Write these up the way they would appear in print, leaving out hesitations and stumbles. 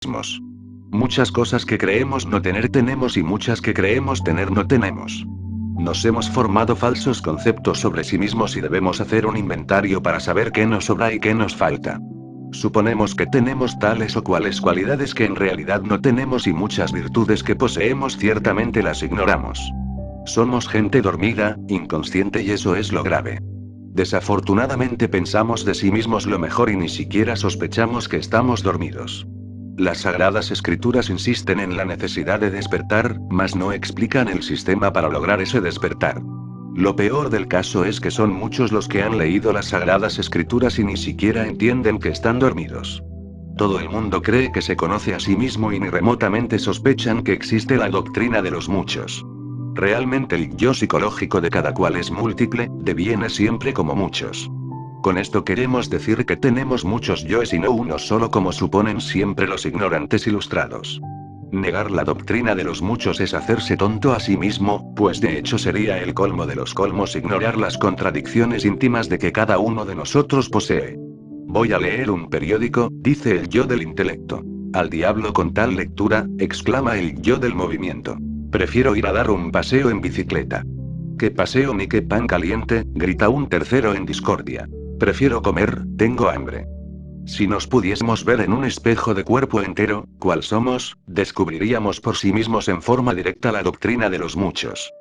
mismos. Muchas cosas que creemos no tener tenemos y muchas que creemos tener no tenemos. Nos hemos formado falsos conceptos sobre sí mismos y debemos hacer un inventario para saber qué nos sobra y qué nos falta. Suponemos que tenemos tales o cuales cualidades que en realidad no tenemos y muchas virtudes que poseemos ciertamente las ignoramos. Somos gente dormida, inconsciente y eso es lo grave. Desafortunadamente pensamos de sí mismos lo mejor y ni siquiera sospechamos que estamos dormidos. Las Sagradas Escrituras insisten en la necesidad de despertar, mas no explican el sistema para lograr ese despertar. Lo peor del caso es que son muchos los que han leído las Sagradas Escrituras y ni siquiera entienden que están dormidos. Todo el mundo cree que se conoce a sí mismo y ni remotamente sospechan que existe la doctrina de los muchos. Realmente el yo psicológico de cada cual es múltiple, deviene siempre como muchos. Con esto queremos decir que tenemos muchos yoes y no uno solo como suponen siempre los ignorantes ilustrados. Negar la doctrina de los muchos es hacerse tonto a sí mismo, pues de hecho sería el colmo de los colmos ignorar las contradicciones íntimas de que cada uno de nosotros posee. Voy a leer un periódico, dice el yo del intelecto. Al diablo con tal lectura, exclama el yo del movimiento. Prefiero ir a dar un paseo en bicicleta. ¿Qué paseo ni qué pan caliente?, grita un tercero en discordia. Prefiero comer, tengo hambre. Si nos pudiésemos ver en un espejo de cuerpo entero, ¿cuál somos?, descubriríamos por sí mismos en forma directa la doctrina de los muchos.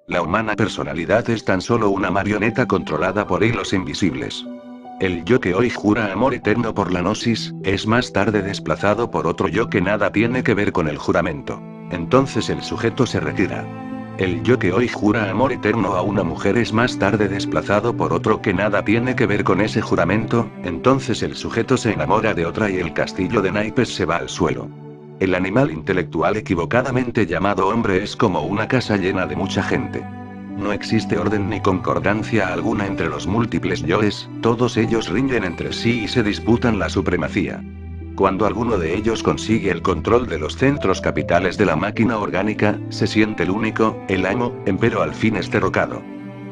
La humana personalidad es tan solo una marioneta controlada por hilos invisibles. El yo que hoy jura amor eterno por la gnosis, es más tarde desplazado por otro yo que nada tiene que ver con el juramento. Entonces el sujeto se retira. El yo que hoy jura amor eterno a una mujer es más tarde desplazado por otro que nada tiene que ver con ese juramento, entonces el sujeto se enamora de otra y el castillo de naipes se va al suelo. El animal intelectual equivocadamente llamado hombre es como una casa llena de mucha gente. No existe orden ni concordancia alguna entre los múltiples yoes, todos ellos riñen entre sí y se disputan la supremacía. Cuando alguno de ellos consigue el control de los centros capitales de la máquina orgánica, se siente el único, el amo, empero al fin es derrocado.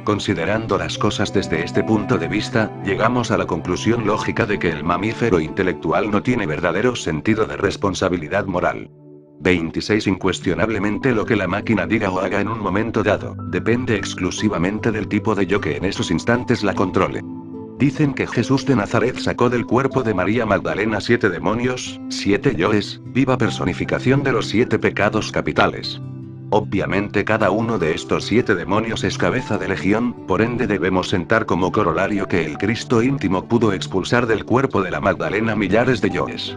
Considerando las cosas desde este punto de vista, llegamos a la conclusión lógica de que el mamífero intelectual no tiene verdadero sentido de responsabilidad moral. 26 Incuestionablemente lo que la máquina diga o haga en un momento dado, depende exclusivamente del tipo de yo que en esos instantes la controle. Dicen que Jesús de Nazaret sacó del cuerpo de María Magdalena 7 demonios, 7 yoes, viva personificación de los 7 pecados capitales. Obviamente cada uno de estos 7 demonios es cabeza de legión, por ende debemos sentar como corolario que el Cristo íntimo pudo expulsar del cuerpo de la Magdalena millares de yoes.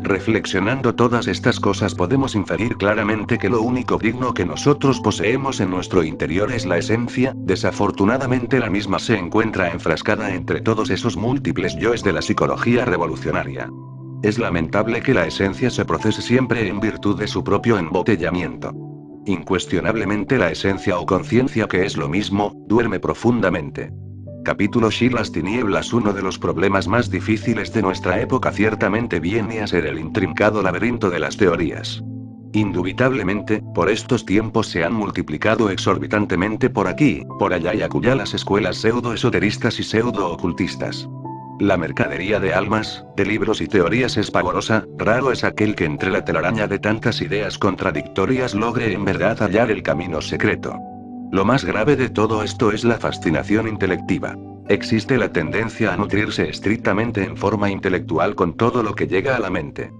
Reflexionando todas estas cosas podemos inferir claramente que lo único digno que nosotros poseemos en nuestro interior es la esencia, desafortunadamente la misma se encuentra enfrascada entre todos esos múltiples yoes de la psicología revolucionaria. Es lamentable que la esencia se procese siempre en virtud de su propio embotellamiento. Incuestionablemente la esencia o conciencia, que es lo mismo, duerme profundamente. Capítulo Shi. Las tinieblas. Uno de los problemas más difíciles de nuestra época ciertamente viene a ser el intrincado laberinto de las teorías. Indubitablemente, por estos tiempos se han multiplicado exorbitantemente por aquí, por allá y acullá las escuelas pseudo-esoteristas y pseudo-ocultistas. La mercadería de almas, de libros y teorías es pavorosa, raro es aquel que entre la telaraña de tantas ideas contradictorias logre en verdad hallar el camino secreto. Lo más grave de todo esto es la fascinación intelectiva. Existe la tendencia a nutrirse estrictamente en forma intelectual con todo lo que llega a la mente.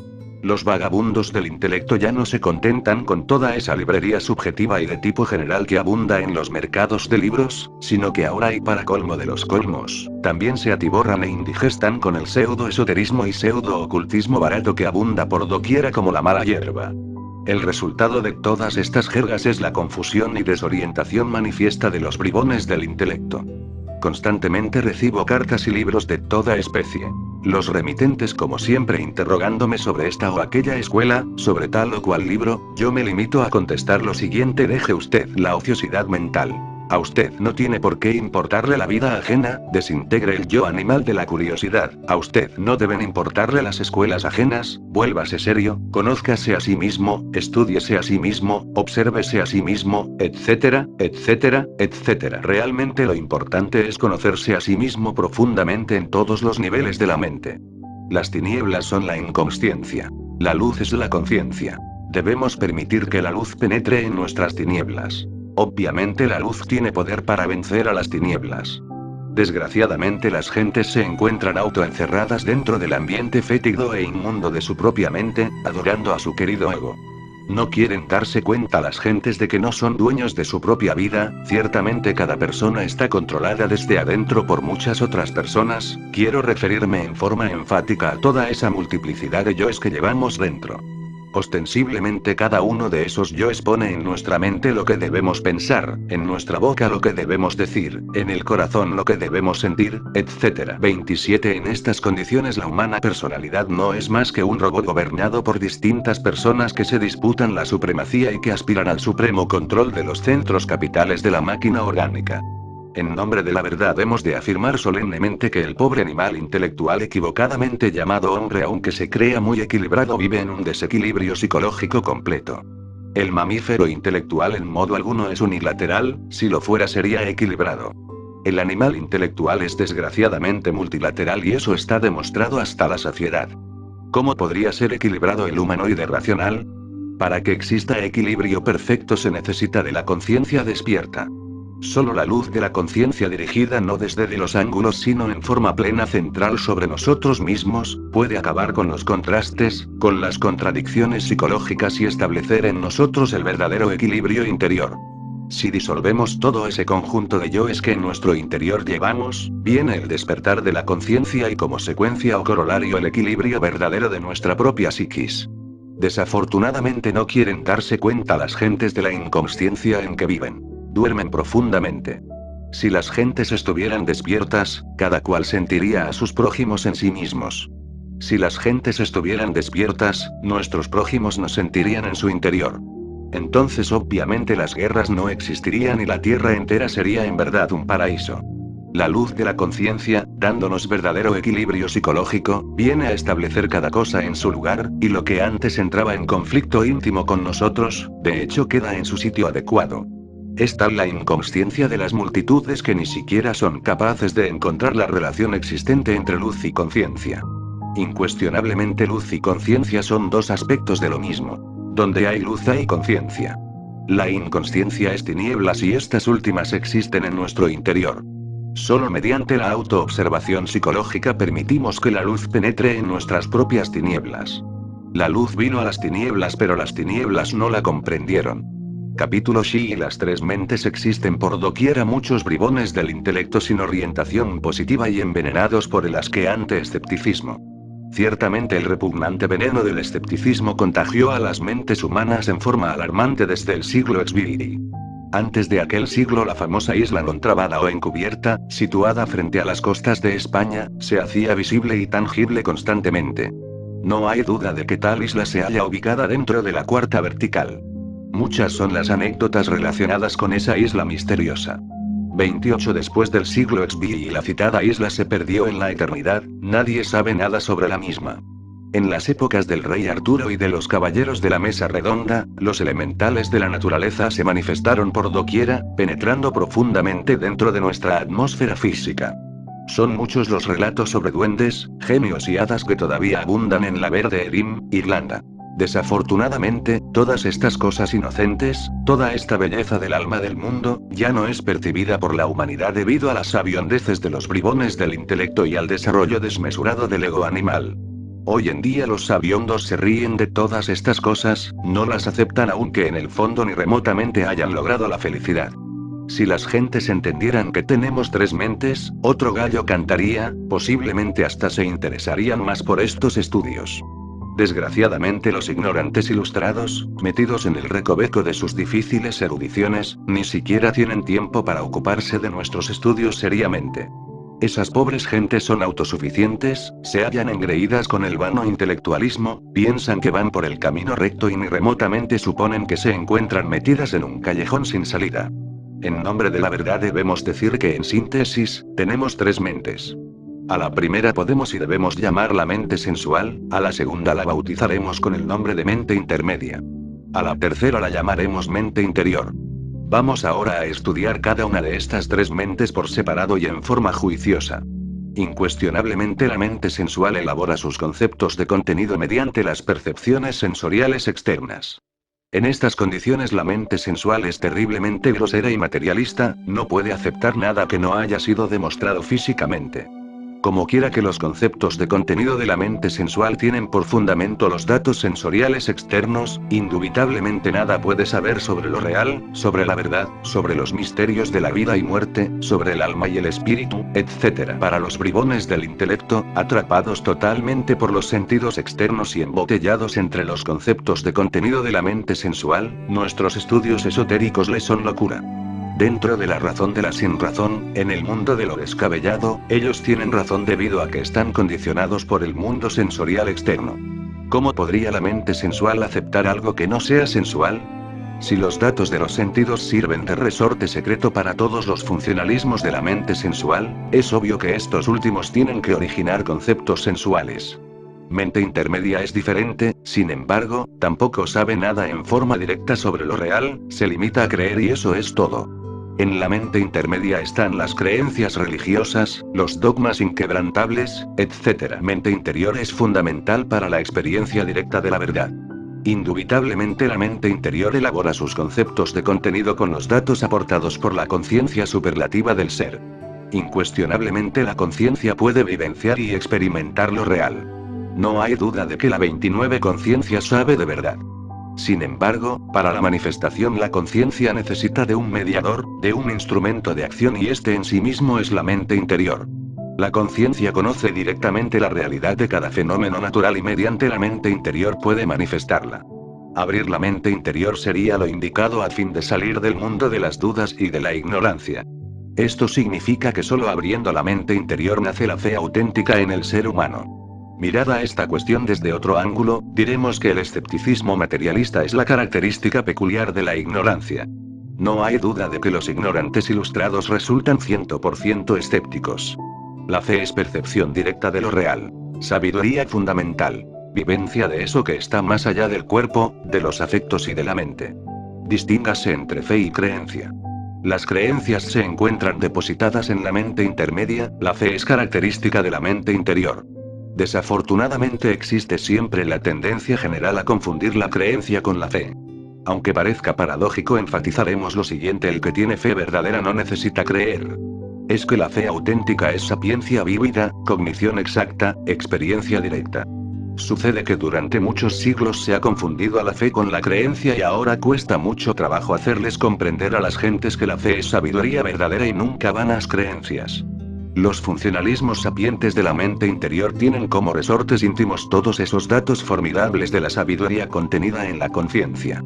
Los vagabundos del intelecto ya no se contentan con toda esa librería subjetiva y de tipo general que abunda en los mercados de libros, sino que ahora, y para colmo de los colmos, también se atiborran e indigestan con el pseudo-esoterismo y pseudo-ocultismo barato que abunda por doquiera como la mala hierba. El resultado de todas estas jergas es la confusión y desorientación manifiesta de los bribones del intelecto. Constantemente recibo cartas y libros de toda especie. Los remitentes como siempre interrogándome sobre esta o aquella escuela, sobre tal o cual libro, yo me limito a contestar lo siguiente: deje usted la ociosidad mental. A usted no tiene por qué importarle la vida ajena, desintegre el yo animal de la curiosidad. A usted no deben importarle las escuelas ajenas, vuélvase serio, conózcase a sí mismo, estúdiese a sí mismo, obsérvese a sí mismo, etcétera, etcétera, etcétera. Realmente lo importante es conocerse a sí mismo profundamente en todos los niveles de la mente. Las tinieblas son la inconsciencia. La luz es la conciencia. Debemos permitir que la luz penetre en nuestras tinieblas. Obviamente la luz tiene poder para vencer a las tinieblas. Desgraciadamente las gentes se encuentran autoencerradas dentro del ambiente fétido e inmundo de su propia mente, adorando a su querido ego. No quieren darse cuenta las gentes de que no son dueños de su propia vida. Ciertamente cada persona está controlada desde adentro por muchas otras personas. Quiero referirme en forma enfática a toda esa multiplicidad de yoes que llevamos dentro. Ostensiblemente cada uno de esos yoes pone en nuestra mente lo que debemos pensar, en nuestra boca lo que debemos decir, en el corazón lo que debemos sentir, etc. 27 En estas condiciones la humana personalidad no es más que un robot gobernado por distintas personas que se disputan la supremacía y que aspiran al supremo control de los centros capitales de la máquina orgánica. En nombre de la verdad hemos de afirmar solemnemente que el pobre animal intelectual equivocadamente llamado hombre, aunque se crea muy equilibrado, vive en un desequilibrio psicológico completo. El mamífero intelectual en modo alguno es unilateral, si lo fuera sería equilibrado. El animal intelectual es desgraciadamente multilateral y eso está demostrado hasta la saciedad. ¿Cómo podría ser equilibrado el humanoide racional? Para que exista equilibrio perfecto se necesita de la conciencia despierta. Solo la luz de la conciencia dirigida no desde de los ángulos sino en forma plena central sobre nosotros mismos, puede acabar con los contrastes, con las contradicciones psicológicas y establecer en nosotros el verdadero equilibrio interior. Si disolvemos todo ese conjunto de yoes que en nuestro interior llevamos, viene el despertar de la conciencia y como secuencia o corolario el equilibrio verdadero de nuestra propia psiquis. Desafortunadamente no quieren darse cuenta las gentes de la inconsciencia en que viven. Duermen profundamente. Si las gentes estuvieran despiertas, cada cual sentiría a sus prójimos en sí mismos. Si las gentes estuvieran despiertas, nuestros prójimos nos sentirían en su interior. Entonces obviamente las guerras no existirían y la tierra entera sería en verdad un paraíso. La luz de la conciencia, dándonos verdadero equilibrio psicológico, viene a establecer cada cosa en su lugar, y lo que antes entraba en conflicto íntimo con nosotros, de hecho queda en su sitio adecuado. Es tal la inconsciencia de las multitudes que ni siquiera son capaces de encontrar la relación existente entre luz y conciencia. Incuestionablemente luz y conciencia son dos aspectos de lo mismo. Donde hay luz hay conciencia. La inconsciencia es tinieblas y estas últimas existen en nuestro interior. Solo mediante la autoobservación psicológica permitimos que la luz penetre en nuestras propias tinieblas. La luz vino a las tinieblas pero las tinieblas no la comprendieron. Capítulo Shi y las tres mentes existen por doquiera muchos bribones del intelecto sin orientación positiva y envenenados por el asqueante escepticismo. Ciertamente el repugnante veneno del escepticismo contagió a las mentes humanas en forma alarmante desde el siglo XVI. Antes de aquel siglo la famosa isla contrabada o encubierta, situada frente a las costas de España, se hacía visible y tangible constantemente. No hay duda de que tal isla se halla ubicada dentro de la cuarta vertical. Muchas son las anécdotas relacionadas con esa isla misteriosa. 28 después del siglo XVI y la citada isla se perdió en la eternidad, nadie sabe nada sobre la misma. En las épocas del rey Arturo y de los caballeros de la mesa redonda, los elementales de la naturaleza se manifestaron por doquiera, penetrando profundamente dentro de nuestra atmósfera física. Son muchos los relatos sobre duendes, genios y hadas que todavía abundan en la verde Erin, Irlanda. Desafortunadamente, todas estas cosas inocentes, toda esta belleza del alma del mundo, ya no es percibida por la humanidad debido a las sabiondeces de los bribones del intelecto y al desarrollo desmesurado del ego animal. Hoy en día los sabiondos se ríen de todas estas cosas, no las aceptan aunque en el fondo ni remotamente hayan logrado la felicidad. Si las gentes entendieran que tenemos tres mentes, otro gallo cantaría, posiblemente hasta se interesarían más por estos estudios. Desgraciadamente los ignorantes ilustrados, metidos en el recoveco de sus difíciles erudiciones, ni siquiera tienen tiempo para ocuparse de nuestros estudios seriamente. Esas pobres gentes son autosuficientes, se hallan engreídas con el vano intelectualismo, piensan que van por el camino recto y ni remotamente suponen que se encuentran metidas en un callejón sin salida. En nombre de la verdad debemos decir que en síntesis, tenemos tres mentes. A la primera podemos y debemos llamarla mente sensual, a la segunda la bautizaremos con el nombre de mente intermedia. A la tercera la llamaremos mente interior. Vamos ahora a estudiar cada una de estas tres mentes por separado y en forma juiciosa. Incuestionablemente la mente sensual elabora sus conceptos de contenido mediante las percepciones sensoriales externas. En estas condiciones la mente sensual es terriblemente grosera y materialista, no puede aceptar nada que no haya sido demostrado físicamente. Como quiera que los conceptos de contenido de la mente sensual tienen por fundamento los datos sensoriales externos, indubitablemente nada puede saber sobre lo real, sobre la verdad, sobre los misterios de la vida y muerte, sobre el alma y el espíritu, etc. Para los bribones del intelecto, atrapados totalmente por los sentidos externos y embotellados entre los conceptos de contenido de la mente sensual, nuestros estudios esotéricos les son locura. Dentro de la razón de la sinrazón, en el mundo de lo descabellado, ellos tienen razón debido a que están condicionados por el mundo sensorial externo. ¿Cómo podría la mente sensual aceptar algo que no sea sensual? Si los datos de los sentidos sirven de resorte secreto para todos los funcionalismos de la mente sensual, es obvio que estos últimos tienen que originar conceptos sensuales. Mente intermedia es diferente, sin embargo, tampoco sabe nada en forma directa sobre lo real, se limita a creer y eso es todo. En la mente intermedia están las creencias religiosas, los dogmas inquebrantables, etc. Mente interior es fundamental para la experiencia directa de la verdad. Indubitablemente la mente interior elabora sus conceptos de contenido con los datos aportados por la conciencia superlativa del ser. Incuestionablemente la conciencia puede vivenciar y experimentar lo real. No hay duda de que la 29 conciencia sabe de verdad. Sin embargo, para la manifestación la conciencia necesita de un mediador, de un instrumento de acción y este en sí mismo es la mente interior. La conciencia conoce directamente la realidad de cada fenómeno natural y mediante la mente interior puede manifestarla. Abrir la mente interior sería lo indicado a fin de salir del mundo de las dudas y de la ignorancia. Esto significa que solo abriendo la mente interior nace la fe auténtica en el ser humano. Mirada esta cuestión desde otro ángulo, diremos que el escepticismo materialista es la característica peculiar de la ignorancia. No hay duda de que los ignorantes ilustrados resultan 100% escépticos. La fe es percepción directa de lo real. Sabiduría fundamental. Vivencia de eso que está más allá del cuerpo, de los afectos y de la mente. Distíngase entre fe y creencia. Las creencias se encuentran depositadas en la mente intermedia, la fe es característica de la mente interior. Desafortunadamente existe siempre la tendencia general a confundir la creencia con la fe. Aunque parezca paradójico, enfatizaremos lo siguiente: el que tiene fe verdadera no necesita creer. Es que la fe auténtica es sapiencia vívida, cognición exacta, experiencia directa. Sucede que durante muchos siglos se ha confundido a la fe con la creencia y ahora cuesta mucho trabajo hacerles comprender a las gentes que la fe es sabiduría verdadera y nunca vanas creencias. Los funcionalismos sapientes de la mente interior tienen como resortes íntimos todos esos datos formidables de la sabiduría contenida en la conciencia.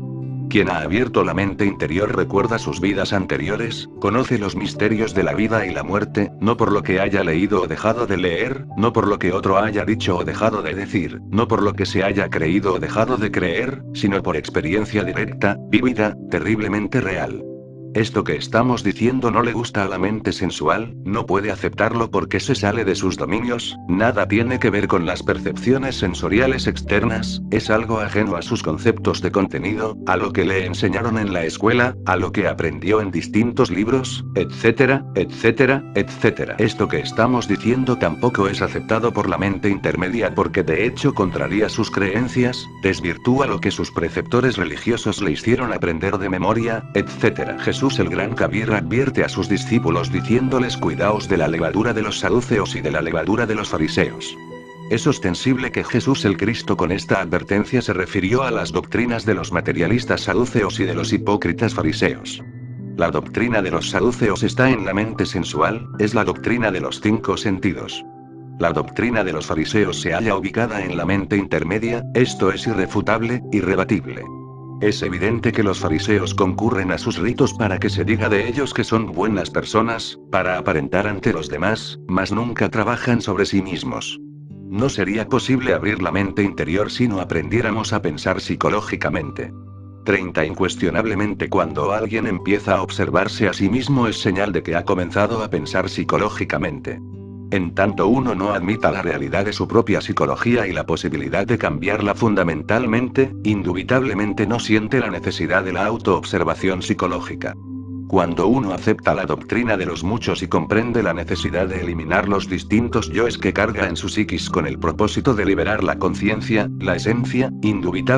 Quien ha abierto la mente interior recuerda sus vidas anteriores, conoce los misterios de la vida y la muerte, no por lo que haya leído o dejado de leer, no por lo que otro haya dicho o dejado de decir, no por lo que se haya creído o dejado de creer, sino por experiencia directa, vívida, terriblemente real. Esto que estamos diciendo no le gusta a la mente sensual, no puede aceptarlo porque se sale de sus dominios, nada tiene que ver con las percepciones sensoriales externas, es algo ajeno a sus conceptos de contenido, a lo que le enseñaron en la escuela, a lo que aprendió en distintos libros, etcétera, etcétera, etcétera. Esto que estamos diciendo tampoco es aceptado por la mente intermedia porque de hecho contraría sus creencias, desvirtúa lo que sus preceptores religiosos le hicieron aprender de memoria, etcétera. Jesús el Gran Kabir advierte a sus discípulos diciéndoles: cuidaos de la levadura de los saduceos y de la levadura de los fariseos. Es ostensible que Jesús el Cristo con esta advertencia se refirió a las doctrinas de los materialistas saduceos y de los hipócritas fariseos. La doctrina de los saduceos está en la mente sensual, es la doctrina de los 5 sentidos. La doctrina de los fariseos se halla ubicada en la mente intermedia, esto es irrefutable, irrebatible. Es evidente que los fariseos concurren a sus ritos para que se diga de ellos que son buenas personas, para aparentar ante los demás, mas nunca trabajan sobre sí mismos. No sería posible abrir la mente interior si no aprendiéramos a pensar psicológicamente. 30. Incuestionablemente cuando alguien empieza a observarse a sí mismo es señal de que ha comenzado a pensar psicológicamente. En tanto uno no admita la realidad de su propia psicología y la posibilidad de cambiarla fundamentalmente, indubitablemente no siente la necesidad de la autoobservación psicológica. Cuando uno acepta la doctrina de los muchos y comprende la necesidad de eliminar los distintos yoes que carga en su psiquis con el propósito de liberar la conciencia, la esencia, indubitablemente